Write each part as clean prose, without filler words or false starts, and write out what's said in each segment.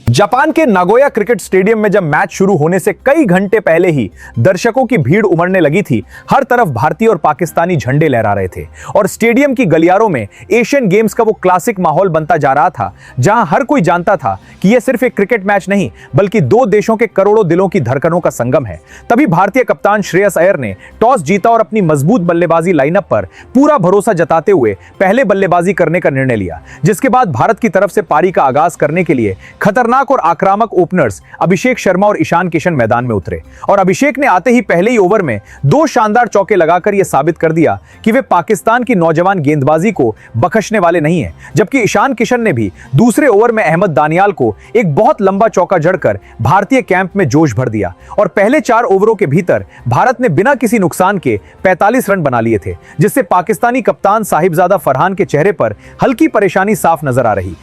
Japan के Nagoya cricket stadium में जब मैच शुरू होने से कई घंटे पहले ही दर्शकों की भीड़ उमड़ने लगी थी, हर तरफ भारतीय और पाकिस्तानी झंडे लहरा रहे थे और स्टेडियम की गलियारों में एशियन गेम्स का वो क्लासिक माहौल बनता जा रहा था, जहां हर कोई जानता था कि यह सिर्फ एक क्रिकेट मैच नहीं बल्कि दो देशों के करोड़ों दिलों की धड़कनों का संगम है। तभी भारतीय कप्तान श्रेयस अय्यर ने टॉस जीता और अपनी मजबूत बल्लेबाजी लाइनअप पर पूरा भरोसा जताते हुए पहले बल्लेबाजी करने का निर्णय लिया, जिसके बाद भारत की तरफ से पारी का आगाज करने के लिए खतरनाक और आक्रामक ओपनर्स अभिषेक शर्मा और ईशान किशन मैदान में उतरे और अभिषेक ने आते ही पहले ही ओवर में दो शानदार चौके लगाकर यह साबित कर दिया कि वे पाकिस्तान की नौजवान गेंदबाजी को बख्शने वाले नहीं हैं। जबकि ईशान किशन ने भी दूसरे ओवर में अहमद दानियाल को एक बहुत लंबा चौका जड़कर भारतीय कैंप में जोश भर दिया और पहले 4 ओवरों के भीतर भारत ने बिना किसी नुकसान के 45 रन बना लिए थे, जिससे पाकिस्तानी कप्तान साहिबजादा फरहान के चेहरे पर हल्की परेशानी साफ नजर आ रही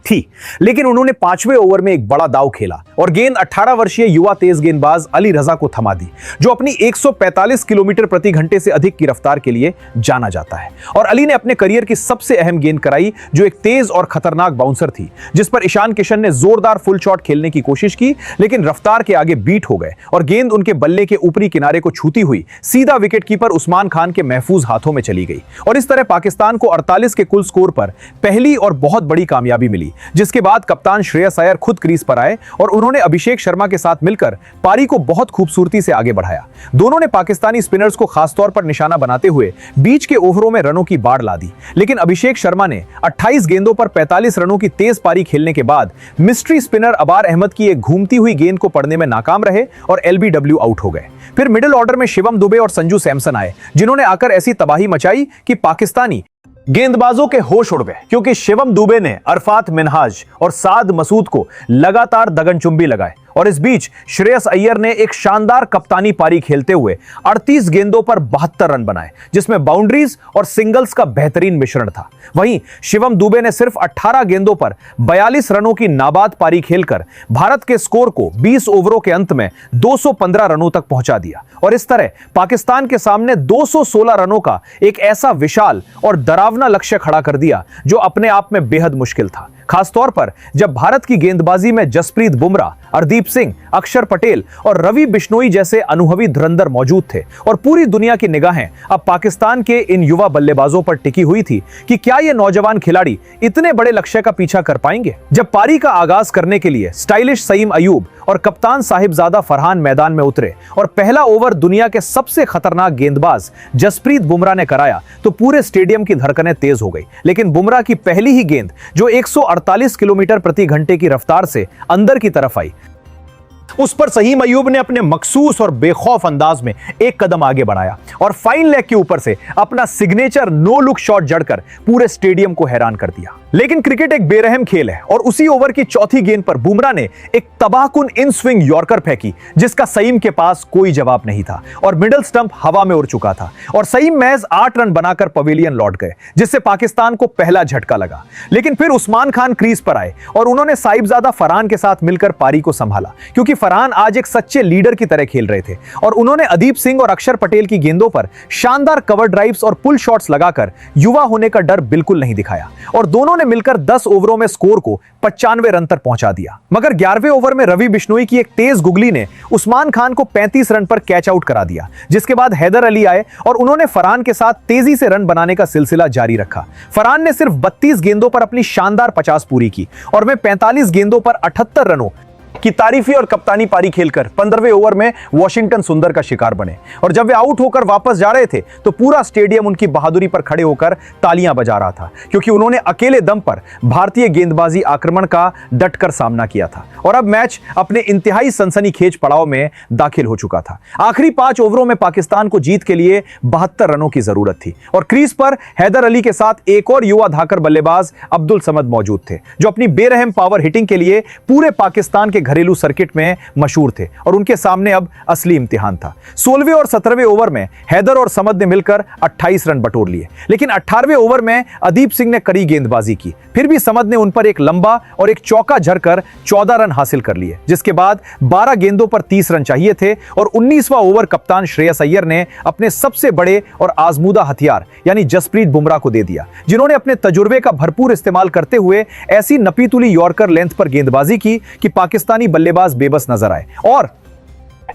थी। लेकिन उन्होंने 5वें ओवर में एक बड़ा दांव खेला और गेंद 18 वर्षीय युवा तेज गेंदबाज अली रजा को थमा दी, जो अपनी 145 किलोमीटर प्रति घंटे से अधिक की रफ्तार के लिए जाना जाता है। और अली ने अपने करियर की सबसे अहम गेंद कराई, जो एक तेज और खतरनाक बाउंसर थी, जिस पर ईशान किशन ने जोरदार फुल शॉट खेलने की कोशिश की, लेकिन रफ्तार के आगे बीट हो गए और गेंद उनके बल्ले के ऊपरी किनारे को छूती हुई सीधा विकेटकीपर उस्मान खान के महफूज हाथों में चली गई। और इस तरह पाकिस्तान को 48 के कुल स्कोर पर पहली और बहुत बड़ी कामयाबी मिली, जिसके बाद कप्तान श्रेयस अय्यर खुद क्रीज पर आए और उन्होंने अभिषेक शर्मा के साथ मिलकर पारी को बहुत खूबसूरती से आगे बढ़ाया। दोनों ने पाकिस्तानी स्पिनर्स को खासतौर पर निशाना बनाते हुए बीच के ओवरों में रनों की बाढ़ ला दी, लेकिन अभिषेक शर्मा ने 28 गेंदों पर 45 रनों की तेज पारी खेलने के बाद मिस्ट्री स्पिनर अबार अहमद की एक घूमती हुई गेंद को पड़ने में नाकाम रहे और एलबीडब्ल्यू आउट हो गए। फिर मिडिल ऑर्डर में शिवम दुबे और संजू सैमसन आए, जिन्होंने आकर ऐसी तबाही मचाई कि पाकिस्तानी गेंदबाजों के होश उड़ गए, क्योंकि शिवम दुबे ने अरफात मिनहाज और साद मसूद को लगातार दगनचुंबी लगाए। और इस बीच श्रेयस अय्यर ने एक शानदार कप्तानी पारी खेलते हुए 38 गेंदों पर 72 रन बनाए, जिसमें बाउंड्रीज और सिंगल्स का बेहतरीन मिश्रण था। वहीं शिवम दुबे ने सिर्फ 18 गेंदों पर 42 रनों की नाबाद पारी खेलकर भारत के स्कोर को 20 ओवरों के अंत में 215 रनों तक पहुंचा दिया और इस तरह पाकिस्तान के सामने 216 रनों का एक ऐसा विशाल और डरावना लक्ष्य खड़ा कर दिया, जो अपने आप में बेहद मुश्किल था, खासतौर पर जब भारत की गेंदबाजी में जसप्रीत बुमराह, हरदीप सिंह, अक्षर पटेल और रवि बिश्नोई जैसे अनुभवी धुरंधर मौजूद थे। और पूरी दुनिया की निगाहें अब पाकिस्तान के इन युवा बल्लेबाजों पर टिकी हुई थी कि क्या ये नौजवान खिलाड़ी इतने बड़े लक्ष्य का पीछा कर पाएंगे। जब पारी का आगाज करने के लिए स्टाइलिश सईम अयूब और कप्तान साहिबजादा फरहान मैदान में उतरे और पहला ओवर दुनिया के सबसे खतरनाक गेंदबाज जसप्रीत बुमराह ने कराया, तो पूरे स्टेडियम की धड़कनें तेज हो गई। लेकिन बुमराह की पहली ही गेंद, जो 148 किलोमीटर प्रति घंटे की रफ्तार से अंदर की तरफ आई, उस पर सहीम अयूब ने अपने मखसूस और बेखौफ अंदाज में एक कदम आगे बढ़ाया और फाइन लेग के ऊपर से अपना सिग्नेचर नो लुक शॉट जड़कर पूरे स्टेडियम को हैरान कर दिया। लेकिन क्रिकेट एक बेरहम खेल है और उसी ओवर की चौथी गेंद पर बुमराह ने एक तबाहकुन इन स्विंग यॉर्कर फेंकी, जिसका सईम के पास कोई जवाब नहीं था और मिडल स्टंप हवा में उड़ चुका था और सईम महज 8 रन बनाकर पवेलियन लौट गए, जिससे पाकिस्तान को पहला झटका लगा। लेकिन फिर उस्मान खान क्रीज पर आए और उन्होंने साहिबजादा फरहान के साथ मिलकर पारी को संभाला, क्योंकि फरहान आज एक सच्चे लीडर की तरह खेल रहे थे और उन्होंने अदीप सिंह और अक्षर पटेल की गेंदों पर शानदार कवर ड्राइव्स और पुल शॉट्स लगाकर युवा होने का डर बिल्कुल नहीं दिखाया और दोनों ने मिलकर 10 ओवरों में स्कोर को 95 रन तक पहुंचा दिया। मगर 11वें ओवर में रवि बिश्नोई की एक तेज गुगली ने उस्मान खान को 35 रन पर कैच आउट करा दिया, जिसके बाद हैदर अली आए और उन्होंने फरहान के साथ तेजी से रन बनाने का सिलसिला जारी रखा। फरहान ने सिर्फ 32 गेंदों पर अपनी शानदार 50 पूरी की और वे 45 गेंदों पर 78 रनों की तारीफी और कप्तानी पारी खेलकर 15वें ओवर में वॉशिंगटन सुंदर का शिकार बने। और जब वे आउट होकर वापस जा रहे थे, तो पूरा स्टेडियम उनकी बहादुरी पर खड़े होकर तालियां बजा रहा था, क्योंकि उन्होंने अकेले दम पर भारतीय गेंदबाजी आक्रमण का डटकर सामना किया था और अब मैच अपने इंतहाई सनसनीखेज पड़ाव में दाखिल हो चुका था। आखिरी 5 ओवरों में पाकिस्तान को जीत के लिए 72 रनों की जरूरत थी और क्रीज पर हैदर अली के साथ एक और युवा धाकर बल्लेबाज अब्दुल समद मौजूद थे, जो अपनी बेरहम पावर हिटिंग के लिए पूरे पाकिस्तान के घरेलू सर्किट में मशहूर थे और उनके सामने अब असली इम्तिहान था। 16वें और 17वें ओवर में हैदर और समद ने मिलकर 28 रन बटोर लिए, लेकिन 18वें ओवर में अदीप सिंह ने कड़ी गेंदबाजी की। फिर भी समद ने उन पर एक लंबा और एक चौका झड़कर 14 रन हासिल कर लिए, जिसके बाद 12 गेंदों पर 30 रन चाहिए थे और 19वां ओवर कप्तान श्रेयस अय्यर ने अपने सबसे बड़े और आजमूदा हथियार यानी जसप्रीत बुमराह को दे दिया, जिन्होंने अपने तजुर्बे का भरपूर इस्तेमाल करते हुए ऐसी नपीतुली यॉर्कर लेंथ पर गेंदबाजी की कि पाकिस्तानी बल्लेबाज बेबस नजर आए। और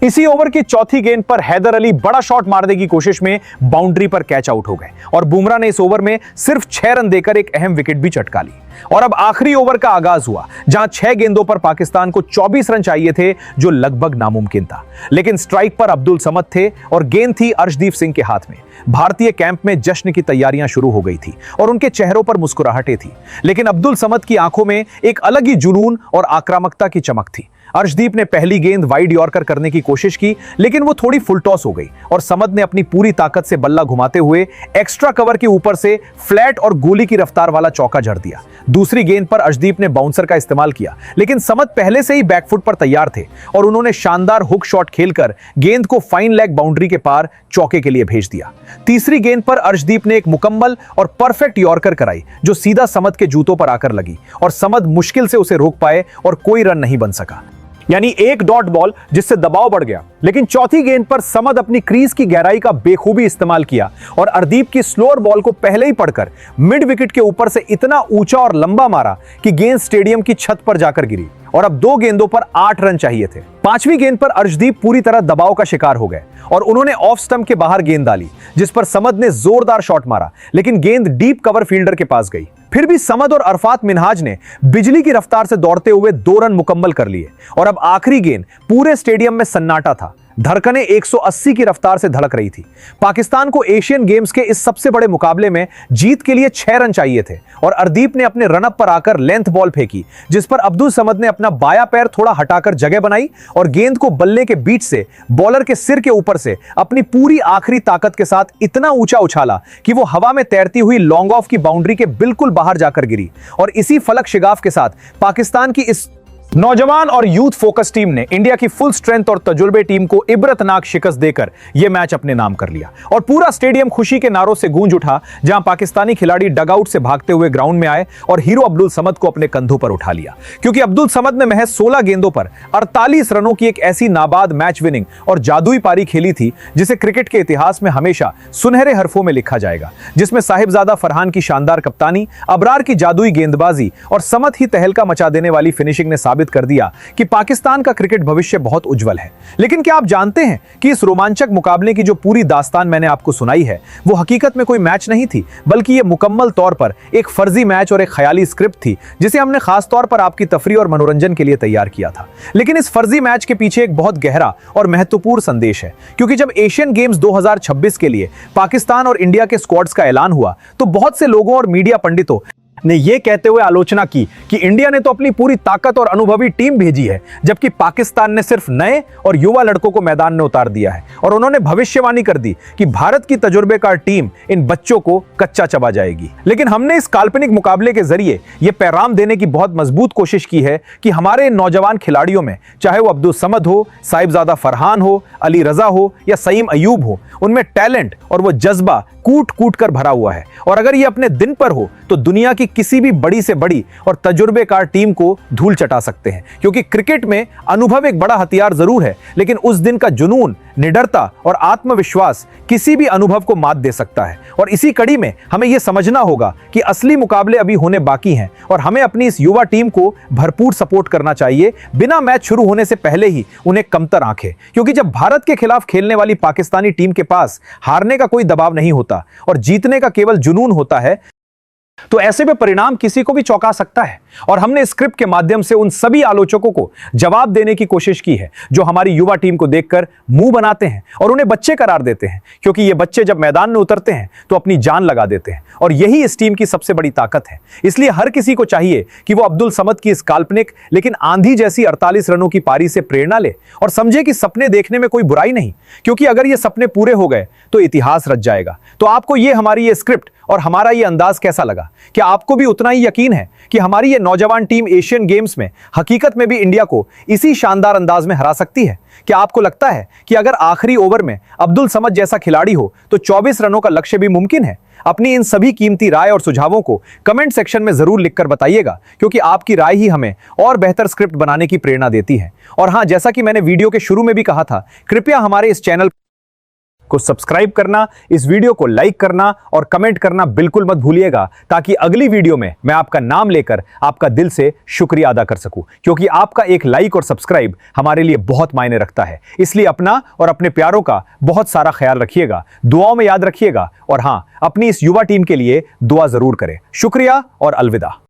इसी ओवर की चौथी गेंद पर हैदर अली बड़ा शॉट मारने की कोशिश में बाउंड्री पर कैच आउट हो गए और बुमराह ने इस ओवर में सिर्फ 6 रन देकर एक अहम विकेट भी चटका ली। और अब आखिरी ओवर का आगाज हुआ, जहां 6 गेंदों पर पाकिस्तान को 24 रन चाहिए थे, जो लगभग नामुमकिन था। लेकिन स्ट्राइक पर अब्दुल समद थे और गेंद थी अर्शदीप सिंह के हाथ में। भारतीय कैंप में जश्न की तैयारियां शुरू हो गई थी और उनके चेहरों पर मुस्कुराहटें थी, लेकिन अब्दुल समद की आंखों में एक अलग ही जुनून और आक्रामकता की चमक थी। अर्शदीप ने पहली गेंद वाइड यॉर्कर करने की कोशिश की, लेकिन वो थोड़ी फुल टॉस हो गई और समद ने अपनी पूरी ताकत से बल्ला घुमाते हुए एक्स्ट्रा कवर के ऊपर से फ्लैट और गोली की रफ्तार वाला चौका जड़ दिया। दूसरी गेंद पर अर्शदीप ने बाउंसर का इस्तेमाल किया, लेकिन समद पहले से ही बैकफुट पर तैयार थे और उन्होंने शानदार हुक शॉट खेलकर गेंद को फाइन लेग बाउंड्री के पार चौके के लिए भेज दिया। तीसरी गेंद पर अर्शदीप ने एक मुकम्मल और परफेक्ट यॉर्कर कराई, जो सीधा समद के जूतों पर आकर लगी और समद मुश्किल से उसे रोक पाए और कोई रन नहीं बन सका, यानी एक डॉट बॉल जिससे दबाव बढ़ गया। लेकिन चौथी गेंद पर समद अपनी क्रीज की गहराई का बेखूबी इस्तेमाल किया और अर्शदीप की स्लोअर बॉल को पहले ही पढ़कर मिड विकेट के ऊपर से इतना ऊंचा और लंबा मारा कि गेंद स्टेडियम की छत पर जाकर गिरी और अब 2 गेंदों पर 8 रन चाहिए थे। 5वीं गेंद पर अर्शदीप पूरी तरह दबाव का शिकार हो गए और उन्होंने ऑफ स्टंप के बाहर गेंद डाली, जिस पर समद ने जोरदार शॉट मारा, लेकिन गेंद डीप कवर फील्डर के पास गई। फिर भी समद और अरफात मिनहाज ने बिजली की रफ्तार से दौड़ते हुए 2 रन मुकम्मल कर लिए और अब आखिरी गेंद पूरे स्टेडियम में सन्नाटा था। धड़कनें 180 की रफ्तार से धड़क रही थी। पाकिस्तान को एशियन गेम्स के इस सबसे बड़े मुकाबले में जीत के लिए 6 रन चाहिए थे और अर्शदीप ने अपने रनअप पर आकर लेंथ बॉल फेंकी, जिस पर अब्दुल समद ने अपना बायां पैर थोड़ा हटाकर जगह बनाई और गेंद को बल्ले के बीच से बॉलर के सिर के ऊपर से अपनी पूरी आखिरी ताकत के साथ इतना ऊंचा उछाला कि वो हवा में तैरती हुई लॉन्ग ऑफ की बाउंड्री के बिल्कुल बाहर जाकर गिरी। और इसी फलक शिगाफ के साथ पाकिस्तान की इस नौजवान और यूथ फोकस टीम ने इंडिया की फुल स्ट्रेंथ और तजुर्बे टीम को इबरतनाक शिकस्त देकर यह मैच अपने नाम कर लिया और पूरा स्टेडियम खुशी के नारों से गूंज उठा, जहां पाकिस्तानी खिलाड़ी डगआउट से भागते हुए ग्राउंड में आए और हीरो अब्दुल समद को अपने कंधों पर उठा लिया, क्योंकि अब्दुल समद ने महज 16 गेंदों पर 48 रनों की एक ऐसी नाबाद मैच विनिंग और जादुई पारी खेली थी जिसे क्रिकेट के इतिहास में हमेशा सुनहरे हरफों में लिखा जाएगा, जिसमें साहिबजादा फरहान की शानदार कप्तानी, अबरार की जादुई गेंदबाजी और समद ही तहलका मचा देने वाली फिनिशिंग ने साबित कर दिया कि पाकिस्तान का क्रिकेट भविष्य बहुत उज्जवल है। लेकिन क्या आप जानते हैं कि इस रोमांचक मुकाबले की जो पूरी दास्तान मैंने आपको सुनाई है, वो हकीकत में कोई मैच नहीं थी, बल्कि यह मुकम्मल तौर पर एक फर्जी मैच और एक ख्याली स्क्रिप्ट थी, जिसे हमने खास तौर पर आपकी तफरीह और मनोरंजन के लिए तैयार किया था। लेकिन इस फर्जी मैच के पीछे एक बहुत गहरा और महत्वपूर्ण संदेश है, क्योंकि जब एशियन गेम्स 2026 के लिए पाकिस्तान और इंडिया के स्क्वाड्स का ऐलान हुआ, तो बहुत से लोगों और मीडिया पंडितों ने यह कहते हुए आलोचना की कि इंडिया ने तो अपनी पूरी ताकत और अनुभवी टीम भेजी है, जबकि पाकिस्तान ने सिर्फ नए और युवा लड़कों को मैदान में उतार दिया है। और उन्होंने भविष्यवाणी कर दी कि भारत की तजुर्बेकार टीम इन बच्चों को कच्चा चबा जाएगी। लेकिन हमने इस काल्पनिक मुकाबले के जरिए यह पैगाम देने की बहुत मजबूत कोशिश की है कि हमारे इन नौजवान खिलाड़ियों में, चाहे वो अब्दुल समद हो, साहिबजादा फरहान हो, अली रजा हो या सईम अयूब हो, उनमें टैलेंट और वो जज्बा कूट कूट कर भरा हुआ है। और अगर ये अपने दिन पर हो तो दुनिया की किसी भी बड़ी से बड़ी और तजुर्बेकार टीम को धूल चटा सकते हैं, क्योंकि क्रिकेट में अनुभव एक बड़ा हथियार जरूर है, लेकिन उस दिन का जुनून, निडरता और आत्मविश्वास किसी भी अनुभव को मात दे सकता है। और इसी कड़ी में हमें यह समझना होगा कि असली मुकाबले अभी होने बाकी हैं और हमें अपनी इस युवा टीम को भरपूर सपोर्ट करना चाहिए, बिना मैच शुरू होने से पहले ही उन्हें कमतर आंखें, क्योंकि जब भारत के खिलाफ खेलने वाली पाकिस्तानी टीम के पास हारने का कोई दबाव नहीं होता और जीतने का केवल जुनून होता है, तो ऐसे में परिणाम किसी को भी चौंका सकता है। और हमने स्क्रिप्ट के माध्यम से उन सभी आलोचकों को जवाब देने की कोशिश की है जो हमारी युवा टीम को देखकर मुंह बनाते हैं और उन्हें बच्चे करार देते हैं, क्योंकि ये बच्चे जब मैदान में उतरते हैं तो अपनी जान लगा देते हैं और यही इस टीम की सबसे बड़ी ताकत है। इसलिए हर किसी को चाहिए कि वो अब्दुल समद की इस काल्पनिक लेकिन आंधी जैसी 48 रनों की पारी से प्रेरणा ले और समझे कि सपने देखने में कोई बुराई नहीं, क्योंकि अगर ये सपने पूरे हो गए तो इतिहास रच जाएगा। तो आपको ये हमारी ये स्क्रिप्ट और हमारा ये अंदाज कैसा लगा? क्या आपको भी उतना ही यकीन है कि हमारी ये नौजवान टीम एशियन गेम्स में हकीकत में भी इंडिया को इसी शानदार अंदाज में हरा सकती है? क्या आपको लगता है कि अगर आखिरी ओवर में अब्दुल समद जैसा खिलाड़ी हो तो 24 रनों का लक्ष्य भी मुमकिन है? अपनी इन सभी कीमती राय और सुझावों को कमेंट सेक्शन में जरूर लिखकर बताइएगा, क्योंकि आपकी राय ही हमें और बेहतर स्क्रिप्ट बनाने की प्रेरणा देती है। और हां, जैसा कि मैंने वीडियो के शुरू में भी कहा था, कृपया हमारे इस चैनल को सब्सक्राइब करना, इस वीडियो को लाइक करना और कमेंट करना बिल्कुल मत भूलिएगा, ताकि अगली वीडियो में मैं आपका नाम लेकर आपका दिल से शुक्रिया अदा कर सकूं, क्योंकि आपका एक लाइक और सब्सक्राइब हमारे लिए बहुत मायने रखता है। इसलिए अपना और अपने प्यारों का बहुत सारा ख्याल रखिएगा, दुआओं में याद रखिएगा और हां, अपनी इस युवा टीम के लिए दुआ जरूर करें। शुक्रिया और अलविदा।